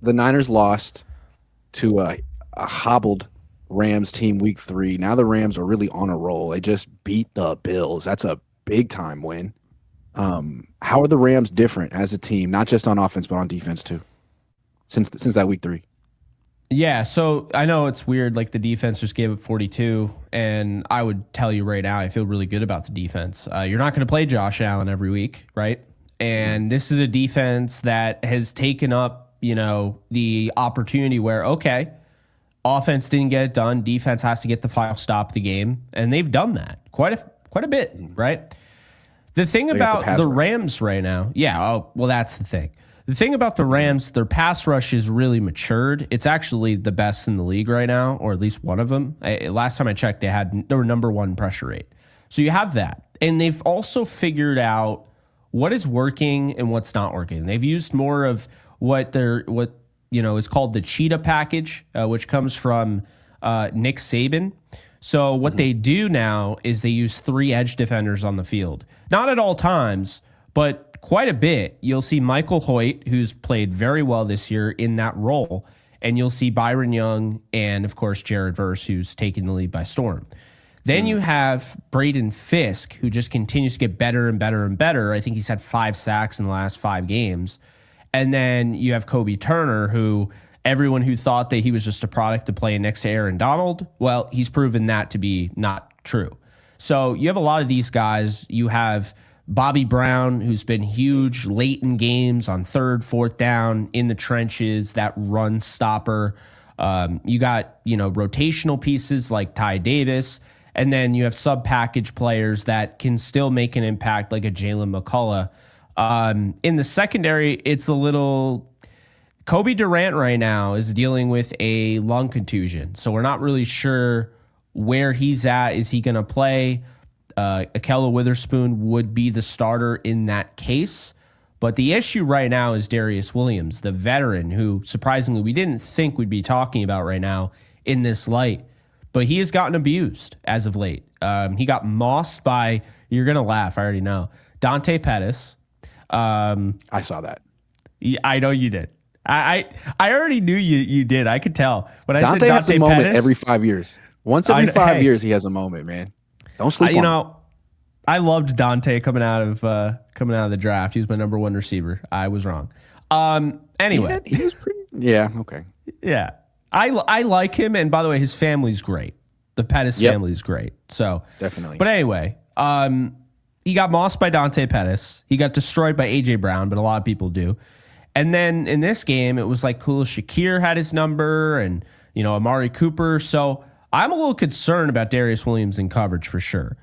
the Niners lost to a hobbled Rams team week 3. Now the Rams are really on a roll. They just beat the Bills. That's a big time win. How are the Rams different as a team, not just on offense but on defense too? Since that week 3. Yeah, so I know it's weird. Like the defense just gave up 42, and I would tell you right now, I feel really good about the defense. You're not going to play Josh Allen every week, right? And this is a defense that has taken up, the opportunity where, okay, offense didn't get it done. Defense has to get the final stop of the game, and they've done that quite a bit, right? The thing about the Rams right now, that's the thing. The thing about the Rams, their pass rush is really matured. It's actually the best in the league right now, or at least one of them. Last time I checked, they were number 1 pressure rate. So you have that, and they've also figured out what is working and what's not working. They've used more of what is called the cheetah package, which comes from Nick Saban. So what they do now is they use 3 edge defenders on the field, not at all times, but quite a bit. You'll see Michael Hoyt, who's played very well this year in that role, and you'll see Byron Young and, of course, Jared Verse, who's taking the lead by storm. Then you have Braden Fisk, who just continues to get better and better and better. I think he's had 5 sacks in the last 5 games. And then you have Kobe Turner, who everyone who thought that he was just a product to play next to Aaron Donald, well, he's proven that to be not true. So you have a lot of these guys. You have Bobby Brown, who's been huge late in games on 3rd, 4th down in the trenches, that run stopper. You got, rotational pieces like Ty Davis, and then you have sub-package players that can still make an impact like a Jalen McCullough. In the secondary, it's a little... Kobe Durant right now is dealing with a lung contusion, so we're not really sure where he's at. Is he going to play? Akella Witherspoon would be the starter in that case. But the issue right now is Darius Williams, the veteran who, surprisingly, we didn't think we'd be talking about right now in this light. But he has gotten abused as of late. He got mossed by, you're going to laugh, I already know, Dante Pettis. I saw that. Yeah, I know you did. I already knew you did. I could tell. When Dante I said has Dante a moment Pettis, every 5 years. Once every 5 years, he has a moment, man. Don't sleep on him. I loved Dante coming out of the draft. He was my number 1 receiver. I was wrong. Anyway, he was pretty. Yeah. Okay. Yeah, I like him, and by the way, his family's great. The Pettis family's great. So definitely. But anyway, he got mossed by Dante Pettis. He got destroyed by AJ Brown, but a lot of people do. And then in this game, it was like Khalil Shakir had his number, and Amari Cooper. So I'm a little concerned about Darius Williams in coverage for sure.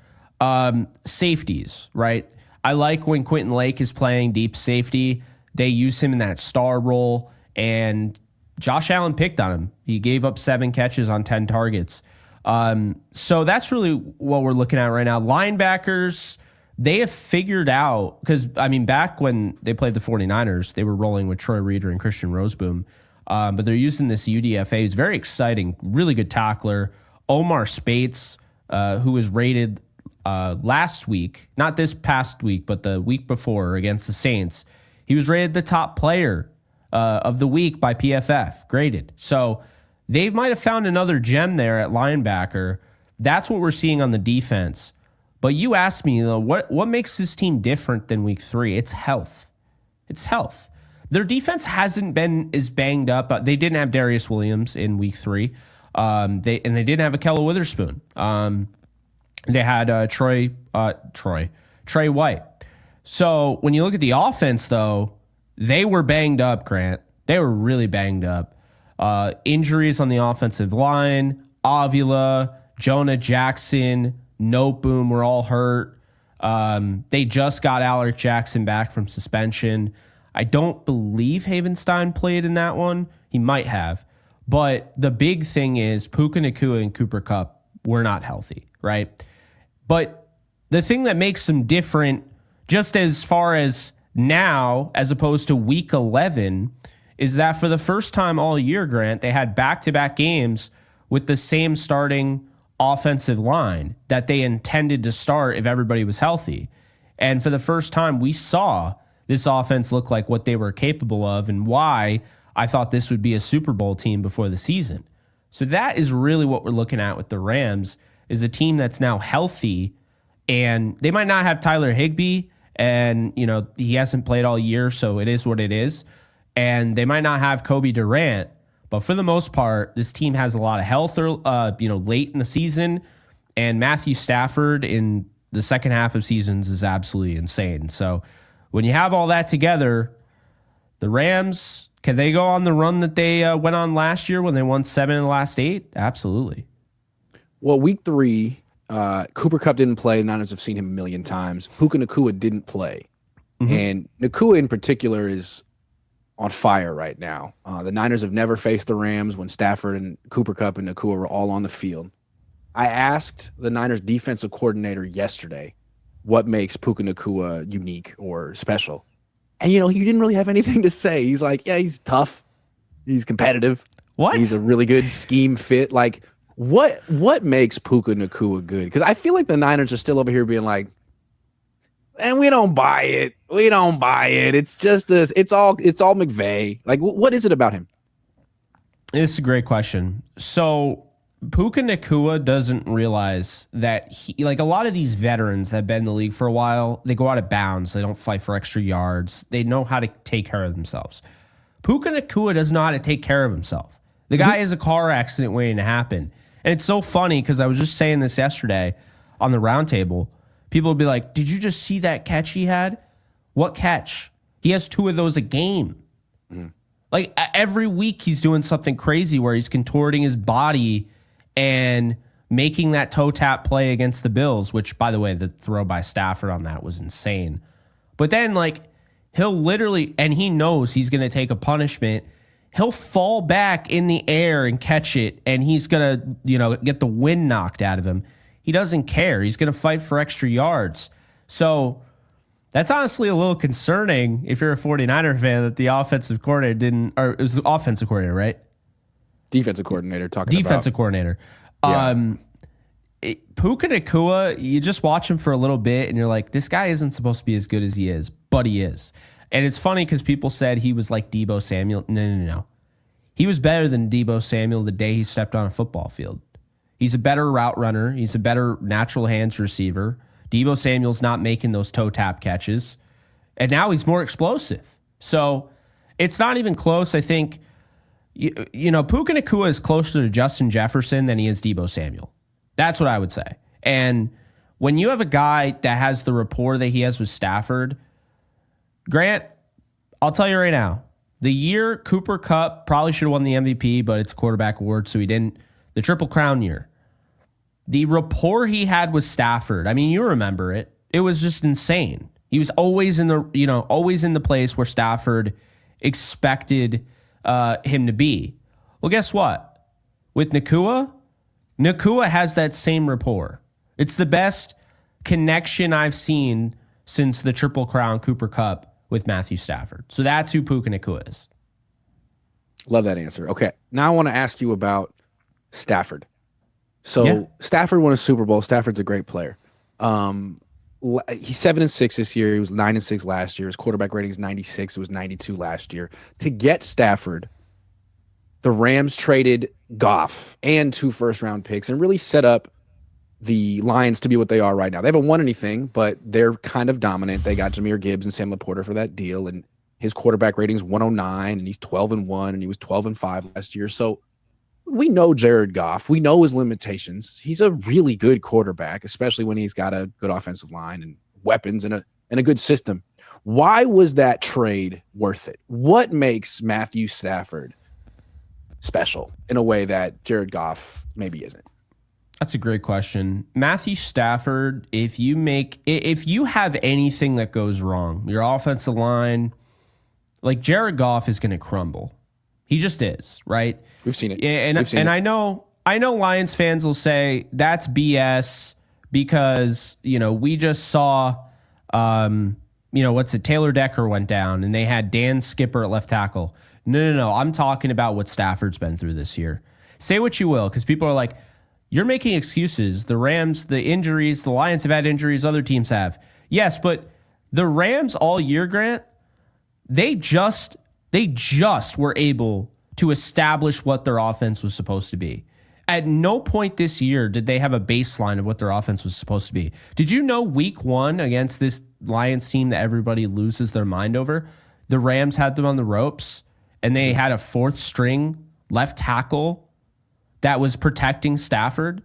Safeties, right? I like when Quentin Lake is playing deep safety. They use him in that star role, and Josh Allen picked on him. He gave up 7 catches on 10 targets. So that's really what we're looking at right now. Linebackers, they have figured out, because, back when they played the 49ers, they were rolling with Troy Reader and Christian Roseboom. But they're using this UDFA. He's very exciting, really good tackler. Omar Spates, who was rated last week, not this past week, but the week before against the Saints, he was rated the top player of the week by PFF, graded. So they might have found another gem there at linebacker. That's what we're seeing on the defense. But you asked me, what makes this team different than week 3? It's health. It's health. Their defense hasn't been as banged up. They didn't have Darius Williams in week 3. They didn't have Akella Witherspoon. They had Trey White. So when you look at the offense, though, they were banged up, Grant. They were really banged up. Injuries on the offensive line, Avila, Jonah Jackson, Noteboom were all hurt. They just got Alec Jackson back from suspension. I don't believe Havenstein played in that one. He might have. But the big thing is Puka Nacua and Cooper Kupp were not healthy, right? But the thing that makes them different, just as far as now, as opposed to week 11, is that for the first time all year, Grant, they had back-to-back games with the same starting offensive line that they intended to start if everybody was healthy. And for the first time, we saw this offense look like what they were capable of, and why I thought this would be a Super Bowl team before the season. So that is really what we're looking at with the Rams, is a team that's now healthy, and they might not have Tyler Higbee, and he hasn't played all year, so it is what it is. And they might not have Kobe Durant, but for the most part, this team has a lot of health, late in the season, and Matthew Stafford in the second half of seasons is absolutely insane. So when you have all that together, the Rams, can they go on the run that they went on last year when they won 7 in the last 8? Absolutely. Well, week 3, Cooper Kupp didn't play. The Niners have seen him a million times. Puka Nacua didn't play. Mm-hmm. And Nacua in particular is on fire right now. The Niners have never faced the Rams when Stafford and Cooper Kupp and Nacua were all on the field. I asked the Niners defensive coordinator yesterday what makes Puka Nacua unique or special. And, he didn't really have anything to say. He's like, yeah, he's tough. He's competitive. What? He's a really good scheme fit. Like, what makes Puka Nacua good? Because I feel like the Niners are still over here being like, and we don't buy it. We don't buy it. It's just this. It's all McVey. Like, what is it about him? This is a great question. So Puka Nacua doesn't realize that a lot of these veterans that have been in the league for a while, they go out of bounds. They don't fight for extra yards. They know how to take care of themselves. Puka Nacua doesn't know how to take care of himself. The guy is a car accident waiting to happen. And it's so funny because I was just saying this yesterday on the roundtable. People would be like, did you just see that catch he had? What catch? He has 2 of those a game. Mm. Like every week he's doing something crazy where he's contorting his body and making that toe tap play against the Bills, which, by the way, the throw by Stafford on that was insane. But then, he'll literally, and he knows he's going to take a punishment. He'll fall back in the air and catch it, and he's going to, get the wind knocked out of him. He doesn't care. He's going to fight for extra yards. So that's honestly a little concerning if you're a 49er fan that the offensive coordinator didn't, or it was the offensive coordinator, right? Defensive coordinator Defensive coordinator. Yeah. Puka Nacua, you just watch him for a little bit and you're like, this guy isn't supposed to be as good as he is, but he is. And it's funny because people said he was like Deebo Samuel. No. He was better than Deebo Samuel the day he stepped on a football field. He's a better route runner. He's a better natural hands receiver. Deebo Samuel's not making those toe tap catches. And now he's more explosive. So it's not even close. I think, Puka Nacua is closer to Justin Jefferson than he is Deebo Samuel. That's what I would say. And when you have a guy that has the rapport that he has with Stafford, Grant, I'll tell you right now, the year Cooper Kupp probably should have won the MVP, but it's a quarterback award, so he didn't. The Triple Crown year. The rapport he had with Stafford, I mean, you remember it. It was just insane. He was always in the place where Stafford expected him to be. Well, guess what? With Nacua has that same rapport. It's the best connection I've seen since the Triple Crown Cooper Kupp with Matthew Stafford. So that's who Puka Nacua is. Love that answer. Okay, now I want to ask you about Stafford. So Stafford won a Super Bowl. Stafford's a great player. He's 7-6 this year. He was 9-6 last year. His quarterback rating is 96. It was 92 last year. To get Stafford, the Rams traded Goff and 2 first-round picks and really set up the Lions to be what they are right now. They haven't won anything, but they're kind of dominant. They got Jahmyr Gibbs and Sam Laporta for that deal, and his quarterback rating is 109, and he's 12-1, and he was 12-5 last year. So we know Jared Goff. We know his limitations. He's a really good quarterback, especially when he's got a good offensive line and weapons and a good system. Why was that trade worth it? What makes Matthew Stafford special in a way that Jared Goff maybe isn't? That's a great question. Matthew Stafford, if you have anything that goes wrong, your offensive line, like Jared Goff is going to crumble. He just is, right? We've seen it. And I know Lions fans will say that's BS because, we just saw, Taylor Decker went down and they had Dan Skipper at left tackle. No. I'm talking about what Stafford's been through this year. Say what you will, because people are like, you're making excuses. The Rams, the injuries, the Lions have had injuries, other teams have. Yes, but the Rams all year, Grant, they They just were able to establish what their offense was supposed to be. At no point this year did they have a baseline of what their offense was supposed to be. Did you know week 1 against this Lions team that everybody loses their mind over, the Rams had them on the ropes and they had a 4th string left tackle that was protecting Stafford,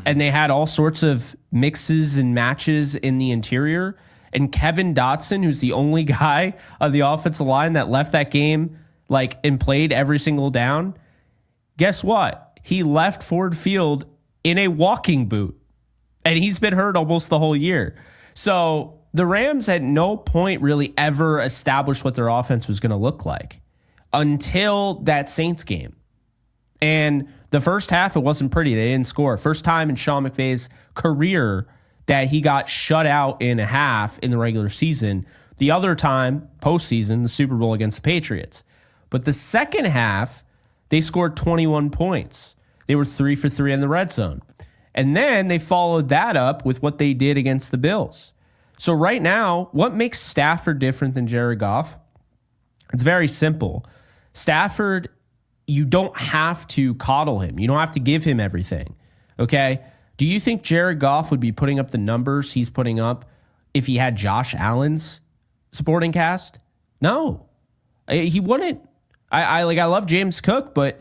and they had all sorts of mixes and matches in the interior, and Kevin Dotson, who's the only guy on the offensive line that left that game and played every single down, guess what? He left Ford Field in a walking boot, and he's been hurt almost the whole year. So the Rams at no point really ever established what their offense was going to look like until that Saints game. And the first half, it wasn't pretty. They didn't score. First time in Sean McVay's career that he got shut out in a half in the regular season. The other time, postseason, the Super Bowl against the Patriots. But the second half, they scored 21 points. They were 3 for 3 in the red zone. And then they followed that up with what they did against the Bills. So right now, what makes Stafford different than Jared Goff? It's very simple. Stafford, you don't have to coddle him. You don't have to give him everything. Okay? Do you think Jared Goff would be putting up the numbers he's putting up if he had Josh Allen's supporting cast? No. He wouldn't. I love James Cook, but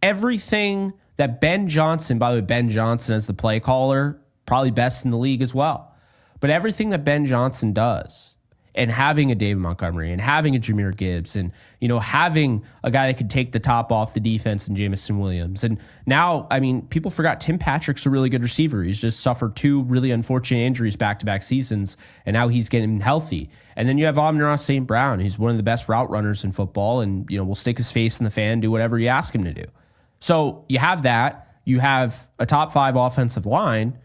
everything that Ben Johnson, by the way, Ben Johnson as the play caller, probably best in the league as well. But everything that Ben Johnson does, and having a David Montgomery and having a Jahmyr Gibbs and, having a guy that could take the top off the defense in Jamison Williams. And now, people forgot Tim Patrick's a really good receiver. He's just suffered 2 really unfortunate injuries back-to-back seasons, and now he's getting healthy. And then you have Amon-Ra St. Brown, who's one of the best route runners in football and, will stick his face in the fan, do whatever you ask him to do. So you have that. You have a top 5 offensive line,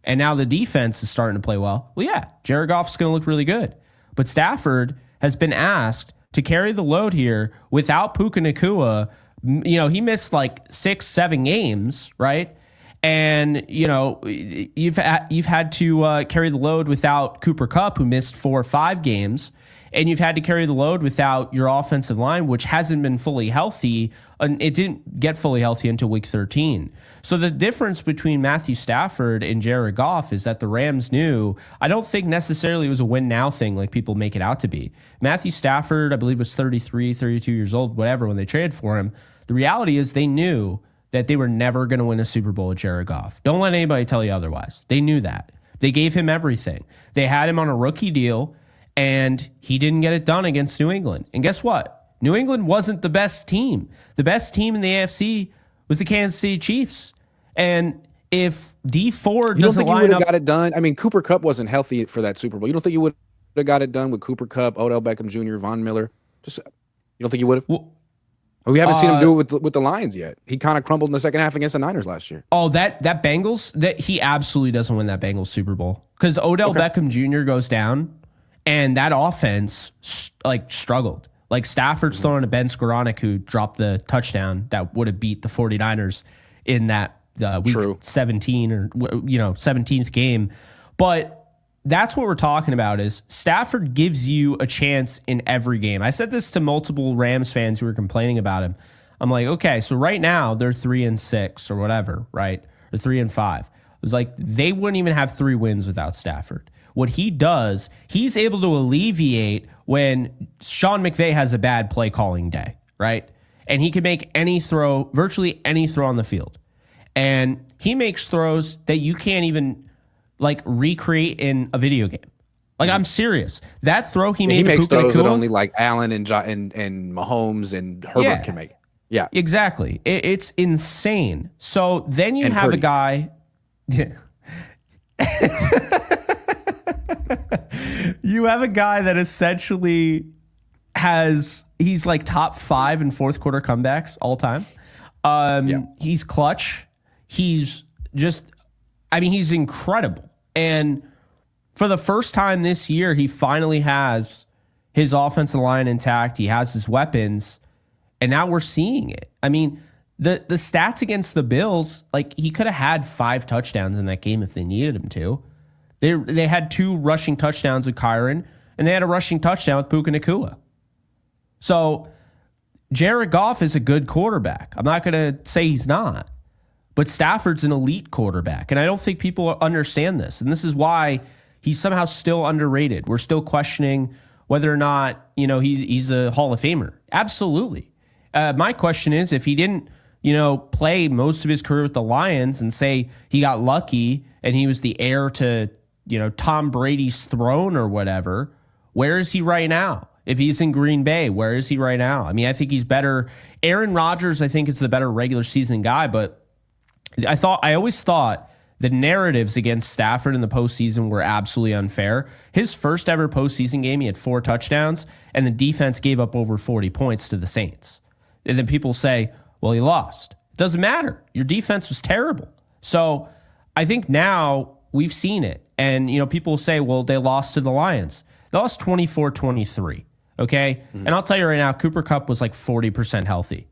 and now the defense is starting to play well. Well, yeah, Jared Goff's going to look really good. But Stafford has been asked to carry the load here without Puka Nacua. He missed 6-7 games, right? And, you've had to carry the load without Cooper Kupp, who missed 4 or 5 games. And you've had to carry the load without your offensive line, which hasn't been fully healthy. And it didn't get fully healthy until week 13. So the difference between Matthew Stafford and Jared Goff is that the Rams knew, I don't think necessarily it was a win now thing like people make it out to be. Matthew Stafford, I believe, was 33, 32 years old, whatever, when they traded for him. The reality is they knew that they were never going to win a Super Bowl with Jared Goff. Don't let anybody tell you otherwise. They knew that. They gave him everything. They had him on a rookie deal, and he didn't get it done against New England. And guess what? New England wasn't the best team. The best team in the AFC was the Kansas City Chiefs. And if D Ford doesn't line up, you would have got it done. Cooper Kupp wasn't healthy for that Super Bowl. You don't think you would have got it done with Cooper Kupp, Odell Beckham Jr., Von Miller? You don't think you would have? Well, we haven't seen him do it with the Lions yet. He kind of crumbled in the second half against the Niners last year. Oh, that Bengals, that he absolutely doesn't win that Bengals Super Bowl because Odell Beckham Jr. goes down. And that offense, struggled. Stafford's throwing to Ben Skoranek, who dropped the touchdown that would have beat the 49ers in that week 17 or 17th game. But that's what we're talking about is Stafford gives you a chance in every game. I said this to multiple Rams fans who were complaining about him. I'm like, okay, so right now they're 3-6 or whatever, right? Or 3-5. It was like they wouldn't even have 3 wins without Stafford. What he does, he's able to alleviate when Sean McVay has a bad play calling day, right? And he can make any throw, virtually any throw on the field. And he makes throws that you can't even recreate in a video game. I'm serious. That throw he made to makes Puka throws Nacua, that only Allen and Mahomes and Herbert can make. Yeah, exactly. It's insane. So then you have a guy. You have a guy that essentially he's top 5 in fourth quarter comebacks all time. He's clutch. He's just, he's incredible. And for the first time this year, he finally has his offensive line intact. He has his weapons, and now we're seeing it. The stats against the Bills, he could have had 5 touchdowns in that game if they needed him to. They had 2 rushing touchdowns with Kyron, and they had a rushing touchdown with Puka Nacua. So Jared Goff is a good quarterback. I'm not going to say he's not, but Stafford's an elite quarterback. And I don't think people understand this. And this is why he's somehow still underrated. We're still questioning whether or not, he's a Hall of Famer. Absolutely. My question is, if he didn't, play most of his career with the Lions and say he got lucky and he was the heir to, Tom Brady's throne or whatever, where is he right now? If he's in Green Bay, where is he right now? I mean, I think he's better. Aaron Rodgers, I think, is the better regular season guy, but I always thought the narratives against Stafford in the postseason were absolutely unfair. His first ever postseason game, he had 4 touchdowns, and the defense gave up over 40 points to the Saints. And then people say, well, he lost. It doesn't matter. Your defense was terrible. So I think now we've seen it. And, people say, well, they lost to the Lions. They lost 24-23. Okay. And I'll tell you right now, Cooper Kupp was like 40% healthy.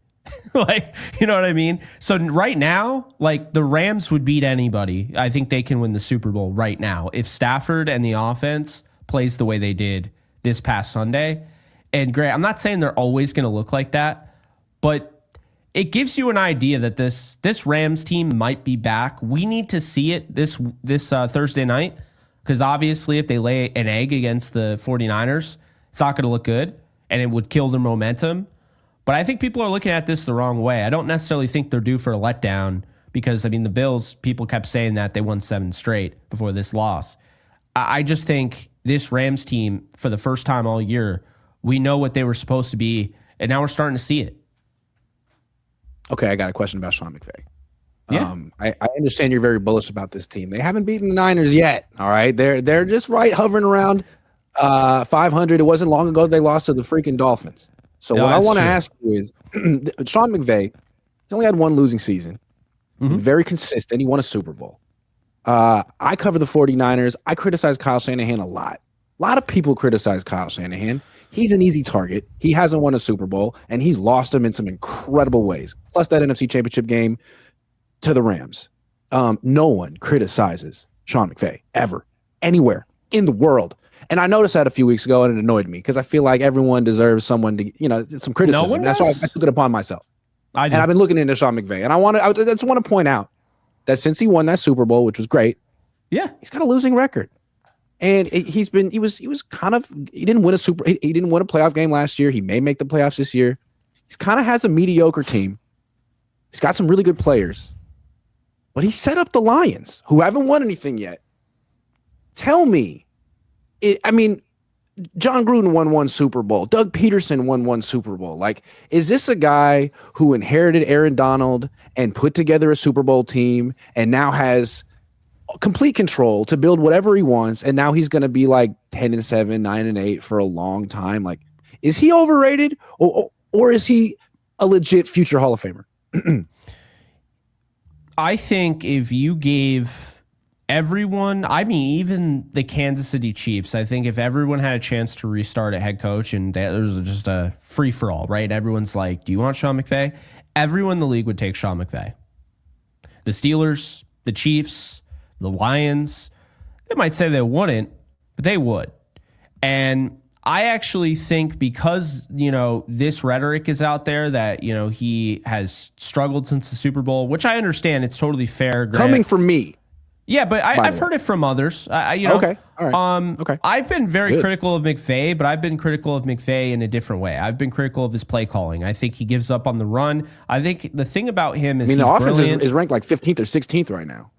You know what I mean? So right now, the Rams would beat anybody. I think they can win the Super Bowl right now if Stafford and the offense plays the way they did this past Sunday. And Grant, I'm not saying they're always going to look like that, but it gives you an idea that this Rams team might be back. We need to see it this Thursday night, because obviously if they lay an egg against the 49ers, it's not going to look good, and it would kill their momentum. But I think people are looking at this the wrong way. I don't necessarily think they're due for a letdown because, the Bills, people kept saying that they won 7 straight before this loss. I just think this Rams team, for the first time all year, we know what they were supposed to be, and now we're starting to see it. Okay, I got a question about Sean McVay. Yeah. I understand you're very bullish about this team. They haven't beaten the Niners yet, all right? They're just hovering around 500. It wasn't long ago they lost to the freaking Dolphins. So what I want to ask you is, Sean McVay, he's only had 1 losing season. Very consistent. He won a Super Bowl. I cover the 49ers. I criticize Kyle Shanahan a lot. A lot of people criticize Kyle Shanahan. He's an easy target. He hasn't won a Super Bowl, and he's lost them in some incredible ways. Plus that NFC Championship game to the Rams. No one criticizes Sean McVay ever, anywhere in the world. And I noticed that a few weeks ago, and it annoyed me because I feel like everyone deserves someone to, some criticism. No, that's why I took it upon myself. And I've been looking into Sean McVay, and I just want to point out that since he won that Super Bowl, which was great, he's got a losing record. And he didn't win he didn't win a playoff game last year. He may make the playoffs this year. He kind of has a mediocre team. He's got some really good players, but he set up the Lions, who haven't won anything yet. Tell me, John Gruden won 1 Super Bowl. Doug Peterson won 1 Super Bowl. Is this a guy who inherited Aaron Donald and put together a Super Bowl team and now has complete control to build whatever he wants, and now he's going to be 10-7, 9-8 for a long time? Is he overrated, or is he a legit future Hall of Famer? I think if you gave everyone, even the Kansas City Chiefs, I think if everyone had a chance to restart at head coach and there was just a free-for-all, right? Everyone's like, do you want Sean McVay? Everyone in the league would take Sean McVay. The Steelers, the Chiefs, the Lions, they might say they wouldn't, but they would. And I actually think because, this rhetoric is out there that, he has struggled since the Super Bowl, which I understand. It's totally fair. Coming from me. Yeah, but I've heard it from others. Okay. All right. Okay. I've been very critical of McVay, but I've been critical of McVay in a different way. I've been critical of his play calling. I think he gives up on the run. I think the thing about him is the offense is ranked 15th or 16th right now.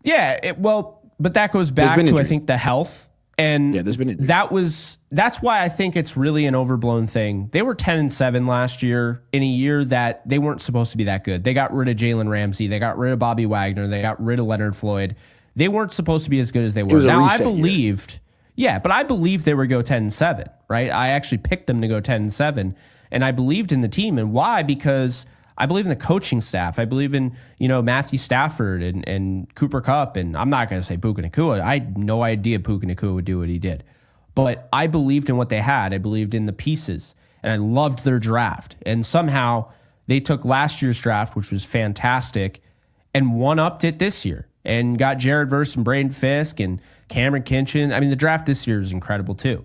Yeah, but that goes back to, I think, the health. And there's been injuries. That's why I think it's really an overblown thing. They were 10-7 last year in a year that they weren't supposed to be that good. They got rid of Jalen Ramsey. They got rid of Bobby Wagner. They got rid of Leonard Floyd. They weren't supposed to be as good as they were. Now, I believed, but I believed they would go 10-7, right? I actually picked them to go 10-7, and I believed in the team. And why? Because I believe in the coaching staff. I believe in, Matthew Stafford and Cooper Kupp. And I'm not going to say Puka Nacua. I had no idea Puka Nacua would do what he did. But I believed in what they had. I believed in the pieces. And I loved their draft. And somehow they took last year's draft, which was fantastic, and one-upped it this year. And got Jared Verse and Braden Fisk and Cameron Kinchin. The draft this year is incredible too.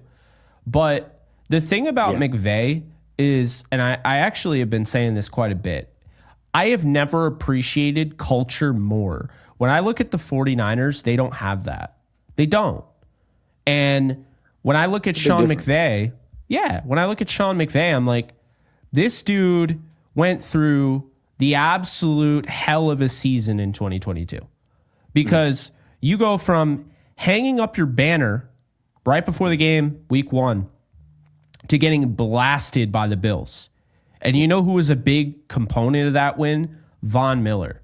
But the thing about McVay is, and I actually have been saying this quite a bit, I have never appreciated culture more. When I look at the 49ers, they don't have that. They don't. And when I look at Sean McVay, when I look at Sean McVay, I'm like, this dude went through the absolute hell of a season in 2022. Because you go from hanging up your banner right before the game, week 1, to getting blasted by the Bills. And you know who was a big component of that win? Von Miller.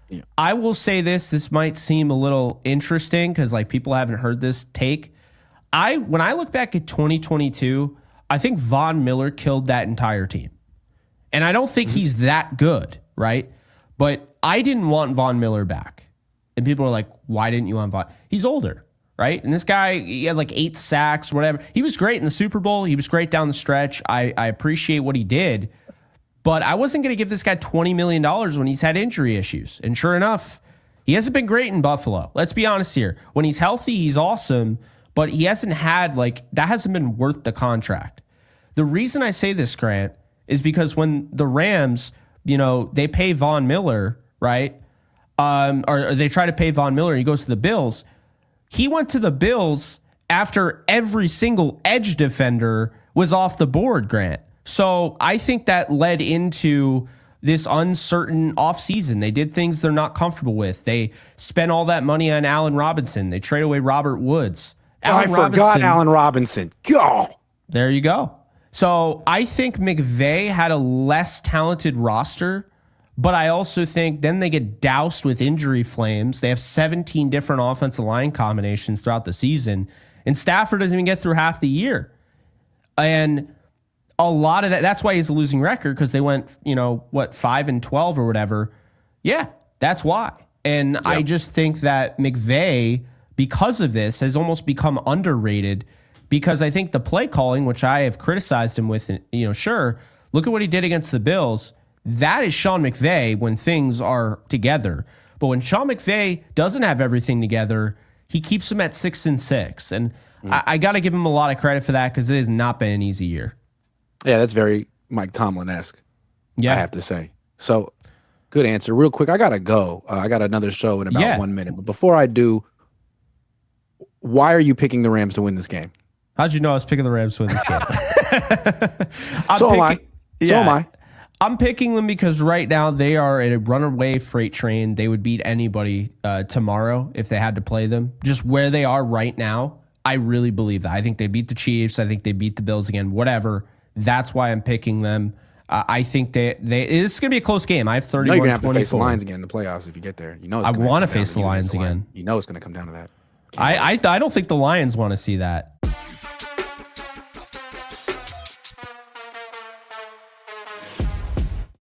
Yeah. I will say this might seem a little interesting because like people haven't heard this take. When I look back at 2022, I think Von Miller killed that entire team. And I don't think he's that good, right? But I didn't want Von Miller back. And people are like, why didn't you want Von? He's older, right? And this guy, he had like 8 sacks, whatever. He was great in the Super Bowl. He was great down the stretch. I appreciate what he did. But I wasn't going to give this guy $20 million when he's had injury issues. And sure enough, he hasn't been great in Buffalo. Let's be honest here. When he's healthy, he's awesome. But he hasn't had, that hasn't been worth the contract. The reason I say this, Grant, is because when the Rams, they pay Von Miller, right? Or they try to pay Von Miller and he goes to the Bills. He went to the Bills after every single edge defender was off the board, Grant. So I think that led into this uncertain offseason. They did things they're not comfortable with. They spent all that money on Allen Robinson. They trade away Robert Woods. I forgot Allen Robinson. Go. There you go. So I think McVay had a less talented roster, but I also think then they get doused with injury flames. They have 17 different offensive line combinations throughout the season, and Stafford doesn't even get through half the year. And a lot of that's why he's a losing record, because they went, 5-12 or whatever. Yeah, that's why. And yep. I just think that McVay, because of this, has almost become underrated, because I think the play calling, which I have criticized him with, sure, look at what he did against the Bills. That is Sean McVay when things are together. But when Sean McVay doesn't have everything together, he keeps them at 6-6. And I got to give him a lot of credit for that, because it has not been an easy year. Yeah, that's very Mike Tomlin-esque, yeah. I have to say. So, good answer. Real quick, I got to go. I got another show in about 1 minute. But before I do, why are you picking the Rams to win this game? How'd you know I was picking the Rams to win this game? Am I. I'm picking them because right now they are a runaway freight train. They would beat anybody tomorrow if they had to play them. Just where they are right now, I really believe that. I think they beat the Chiefs. I think they beat the Bills again, whatever. That's why I'm picking them. I think it's going to be a close game. I have 31-24. You're going to have to face the Lions again in the playoffs if you get there. I want to face the Lions again. You know it's going to come down to that. I don't think the Lions want to see that.